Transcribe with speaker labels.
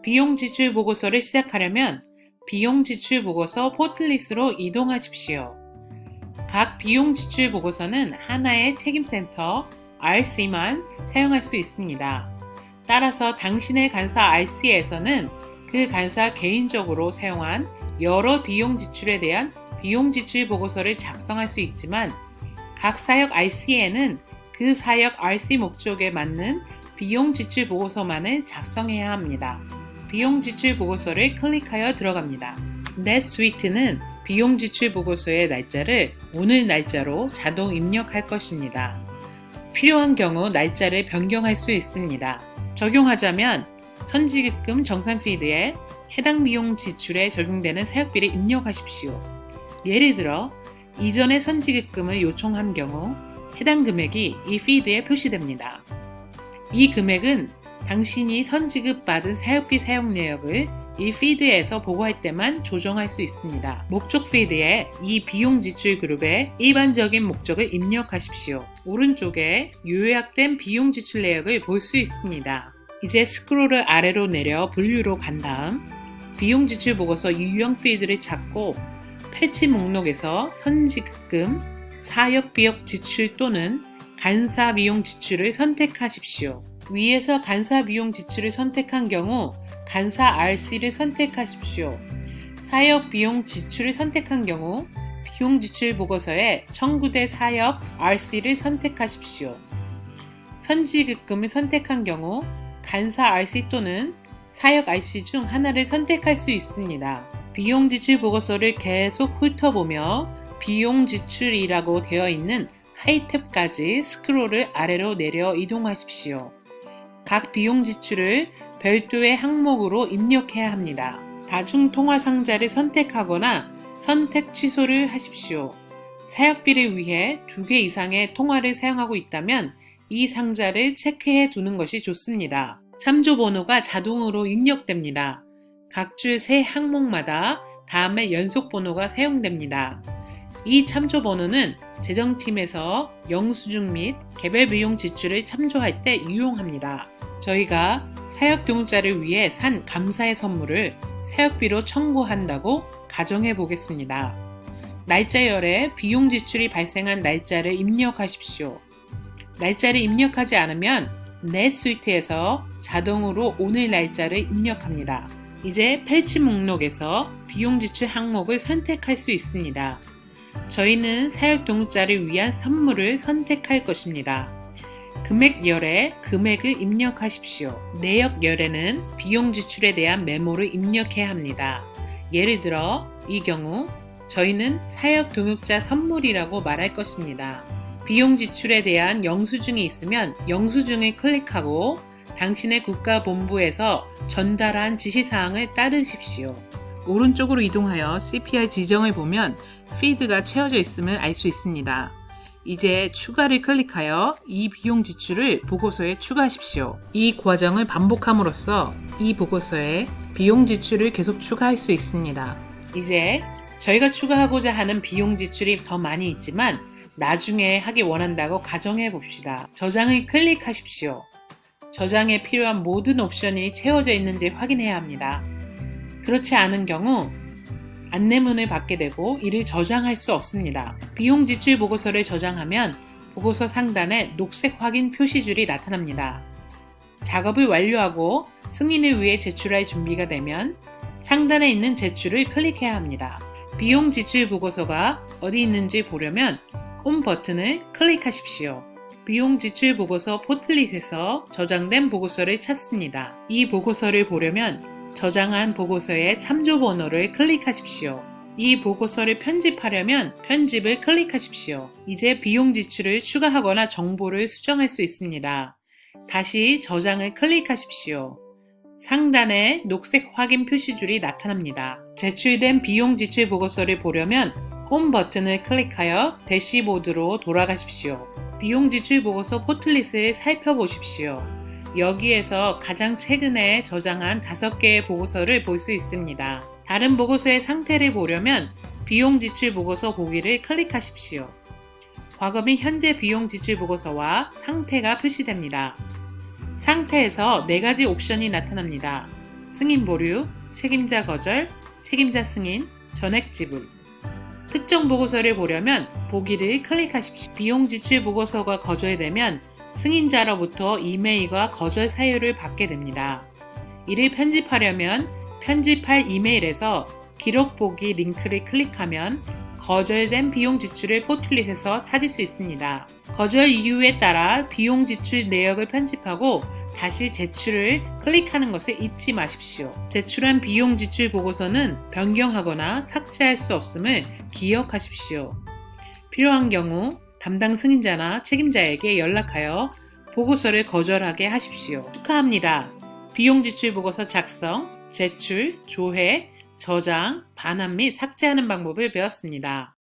Speaker 1: 비용 지출 보고서를 시작하려면 비용 지출 보고서 포틀리스트로 이동하십시오. 각 비용 지출 보고서는 하나의 책임센터 RC만 사용할 수 있습니다. 따라서 당신의 간사 RC에서는 그 간사 개인적으로 사용한 여러 비용 지출에 대한 비용 지출 보고서를 작성할 수 있지만 각 사역 RC에는 그 사역 RC 목적에 맞는 비용 지출 보고서만을 작성해야 합니다. 비용 지출 보고서를 클릭하여 들어갑니다. 넷스위트는 비용 지출 보고서의 날짜를 오늘 날짜로 자동 입력할 것입니다. 필요한 경우 날짜를 변경할 수 있습니다. 적용하자면 선지급금 정산 필드에 해당 비용 지출에 적용되는 사역비를 입력하십시오. 예를 들어 이전에 선지급금을 요청한 경우 해당 금액이 이 필드에 표시됩니다. 이 금액은 당신이 선지급 받은 사역비 사용 내역을 이 필드에서 보고할 때만 조정할 수 있습니다. 목적 필드에 이 비용 지출 그룹의 일반적인 목적을 입력하십시오. 오른쪽에 요약된 비용 지출 내역을 볼 수 있습니다. 이제 스크롤을 아래로 내려 분류로 간 다음 비용 지출 보고서 유형 필드를 찾고 패치 목록에서 선지급금, 사역비역 지출 또는 간사 비용 지출을 선택하십시오. 위에서 간사 비용 지출을 선택한 경우 간사 RC를 선택하십시오. 사역 비용 지출을 선택한 경우 비용 지출 보고서에 청구된 사역 RC를 선택하십시오. 선지급금을 선택한 경우 간사 RC 또는 사역 RC 중 하나를 선택할 수 있습니다. 비용 지출 보고서를 계속 훑어보며 비용 지출이라고 되어 있는 하이탭까지 스크롤을 아래로 내려 이동하십시오. 각 비용 지출을 별도의 항목으로 입력해야 합니다. 다중 통화 상자를 선택하거나 선택 취소를 하십시오. 사역비를 위해 2개 이상의 통화를 사용하고 있다면 이 상자를 체크해 두는 것이 좋습니다. 참조 번호가 자동으로 입력됩니다. 각 줄 세 항목마다 다음에 연속 번호가 사용됩니다. 이 참조 번호는 재정팀에서 영수증 및 개별 비용 지출을 참조할 때 유용합니다. 저희가 사역 등록자를 위해 산 감사의 선물을 사역비로 청구한다고 가정해 보겠습니다. 날짜열에 비용 지출이 발생한 날짜를 입력하십시오. 날짜를 입력하지 않으면 넷스위트에서 자동으로 오늘 날짜를 입력합니다. 이제 패치 목록에서 비용 지출 항목을 선택할 수 있습니다. 저희는 사역 등록자를 위한 선물을 선택할 것입니다. 금액열에 금액을 입력하십시오. 내역열에는 비용 지출에 대한 메모를 입력해야 합니다. 예를 들어 이 경우 저희는 사역 등록자 선물이라고 말할 것입니다. 비용 지출에 대한 영수증이 있으면 영수증을 클릭하고 당신의 국가본부에서 전달한 지시사항을 따르십시오. 오른쪽으로 이동하여 CPR 지정을 보면 필드가 채워져 있음을 알 수 있습니다. 이제 추가를 클릭하여 이 비용 지출을 보고서에 추가하십시오. 이 과정을 반복함으로써 이 보고서에 비용 지출을 계속 추가할 수 있습니다. 이제 저희가 추가하고자 하는 비용 지출이 더 많이 있지만 나중에 하기 원한다고 가정해 봅시다. 저장을 클릭하십시오. 저장에 필요한 모든 옵션이 채워져 있는지 확인해야 합니다. 그렇지 않은 경우 안내문을 받게 되고 이를 저장할 수 없습니다. 비용 지출 보고서를 저장하면 보고서 상단에 녹색 확인 표시줄이 나타납니다. 작업을 완료하고 승인을 위해 제출할 준비가 되면 상단에 있는 제출을 클릭해야 합니다. 비용 지출 보고서가 어디 있는지 보려면 홈 버튼을 클릭하십시오. 비용 지출 보고서 포틀릿에서 저장된 보고서를 찾습니다. 이 보고서를 보려면 저장한 보고서의 참조 번호를 클릭하십시오. 이 보고서를 편집하려면 편집을 클릭하십시오. 이제 비용 지출을 추가하거나 정보를 수정할 수 있습니다. 다시 저장을 클릭하십시오. 상단에 녹색 확인 표시줄이 나타납니다. 제출된 비용 지출 보고서를 보려면 홈 버튼을 클릭하여 대시보드로 돌아가십시오. 비용 지출 보고서 포틀릿을 살펴보십시오. 여기에서 가장 최근에 저장한 5개의 보고서를 볼 수 있습니다. 다른 보고서의 상태를 보려면 비용 지출 보고서 보기를 클릭하십시오. 과거 및 현재 비용 지출 보고서와 상태가 표시됩니다. 상태에서 4가지 옵션이 나타납니다. 승인 보류, 책임자 거절, 책임자 승인, 전액 지불. 특정 보고서를 보려면 보기를 클릭하십시오. 비용 지출 보고서가 거절되면 승인자로부터 이메일과 거절 사유를 받게 됩니다. 이를 편집하려면 편집할 이메일에서 기록 보기 링크를 클릭하면 거절된 비용 지출을 포틀릿에서 찾을 수 있습니다. 거절 이유에 따라 비용 지출 내역을 편집하고 다시 제출을 클릭하는 것을 잊지 마십시오. 제출한 비용 지출 보고서는 변경하거나 삭제할 수 없음을 기억하십시오. 필요한 경우 담당 승인자나 책임자에게 연락하여 보고서를 거절하게 하십시오. 축하합니다. 비용 지출 보고서 작성, 제출, 조회, 저장, 반환 및 삭제하는 방법을 배웠습니다.